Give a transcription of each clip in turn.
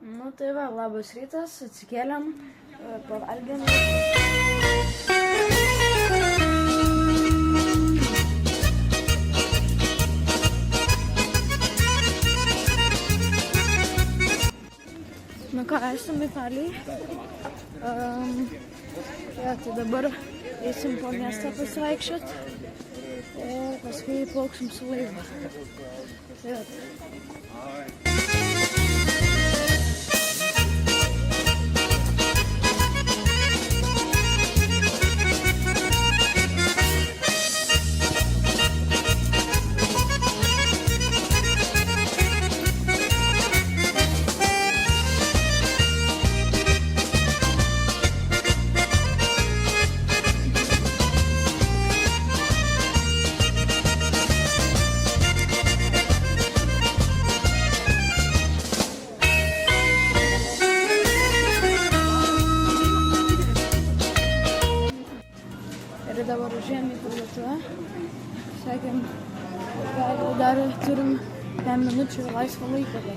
Nu tai va, labas rytas, atsikėlėm, pavalgėm. Nu ką, esam Italijai. Tai dabar eisim po miestą pasivaikščiot ir paskui plauksim su laivu. Ir dabar užėjom į parduotuvę. Sakėm, gal dar turim 5 minučių laisvą laiką. Tai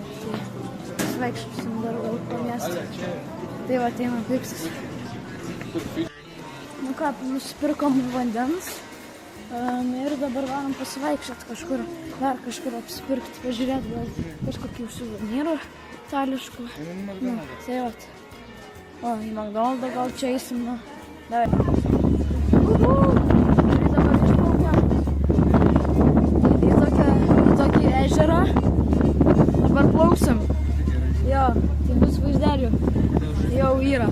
pasivaikščiosim dar po miestą. Tai va, ateina pirktis. Nu ką, nusipirkom vandens. Ir dabar varom pasivaikščiot kažkur, dar kažkur apsipirkti, pažiūrėti gal kažkokių suvenyrų itališkų. Tai va. O, į McDonald's gal čia eisim. Davai. Tai dabar išplaukiam į tokį ežerą. Dabar plauksim. Jo, tai bus vaizdelių. Jau yra.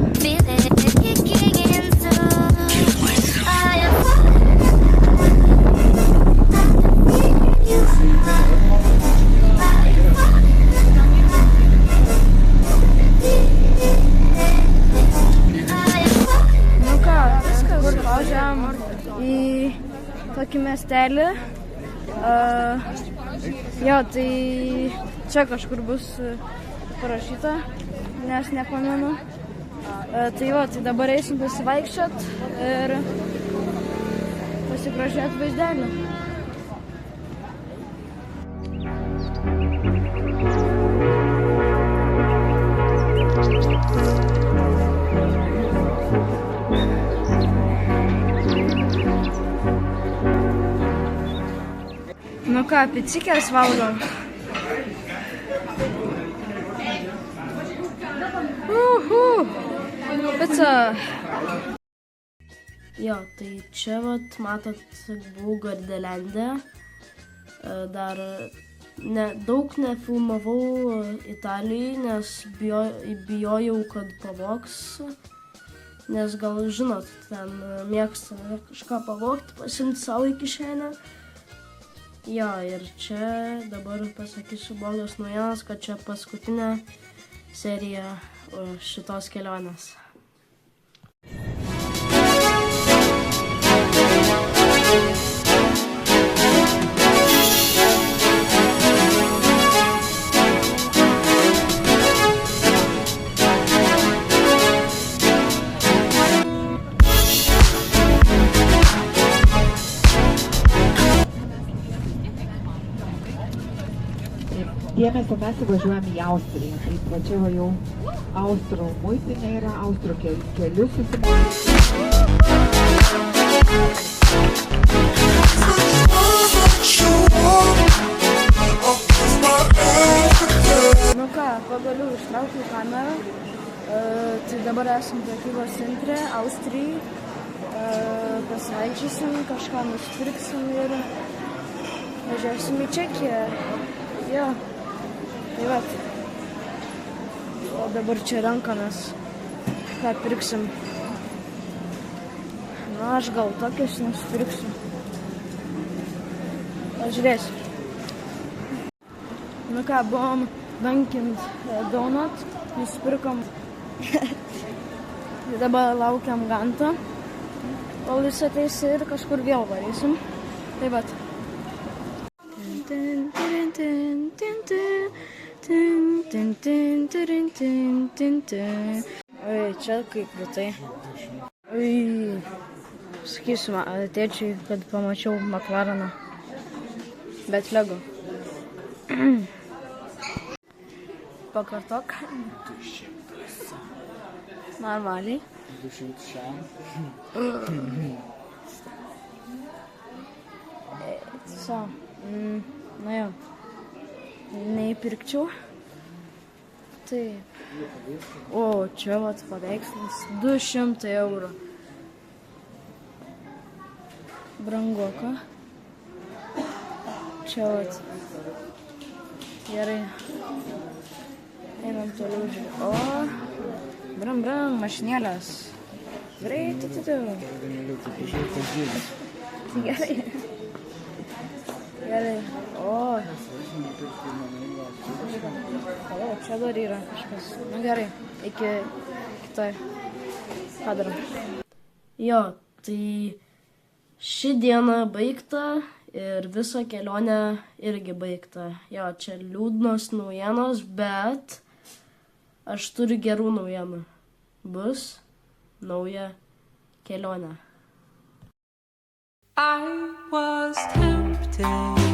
Į tokį miestelį. Jo, tai čia kažkur bus parašyta, nes nepamenu. Tai jo, tai dabar eisim pasivaikščiot ir pasigrožėt vaizdelį. Nu ką, picikės valgom. Pica. Jo, tai čia vat, matot, buvau Gardelende. Dar daug nefilmavau Italijai, nes bijojau, kad pavogs. Nes gal žinot, ten mėgsta kažką pavogti, pasimti savo į kišenę. Jo, ir čia dabar pasakysiu blogas naujienas, kad čia paskutinė serija šitos kelionės. Dėmesio, mes įvažiuojame į Austriją. Tai va čia va jau Austrų muitinė yra, Austrų kelius susimatyti. Nu ką, pagaliau ištraukiau kamerą. Tai dabar esam prekybos centre, Austrijai. Pasivaikščiosim, kažką nusipirksim ir važiuosim į Čekiją. Jo. Tai vat. O dabar čia renkamės, ką pirksim. Na, aš gal tokius nusipirksiu. Pažiūrėsiu. Nu ką, buvom Dunkin' Donut, nusipirkom. Dabar laukiam Gantą, kol jis ateis ir kažkur vėl varysim. Tai vat. Oi, čia kaip tai. Oi, sakysiu tėčiui, kad pamačiau McLareną. Bet Lego. pakartok. 200. Normaliai. 200 šiam. Tiesiog, na jau, neįpirkčiau. Taip. O, čia vat paveikslas 200 eurų. Brangoka. Čia vat. Gerai. Einam toliau žiūrėti. O, bram, mašinėlės. Greitai, Vieneliukai, pažiūrėk, tas dėlis. Gerai. Gerai. O, čia dar yra kažkas. Na gerai, iki kitoj padarom. Jo, tai ši diena baigta ir visa kelionė irgi baigta. Jo, čia liūdnos naujienos, bet aš turiu gerų naujienų. Bus nauja kelionė. I was tempted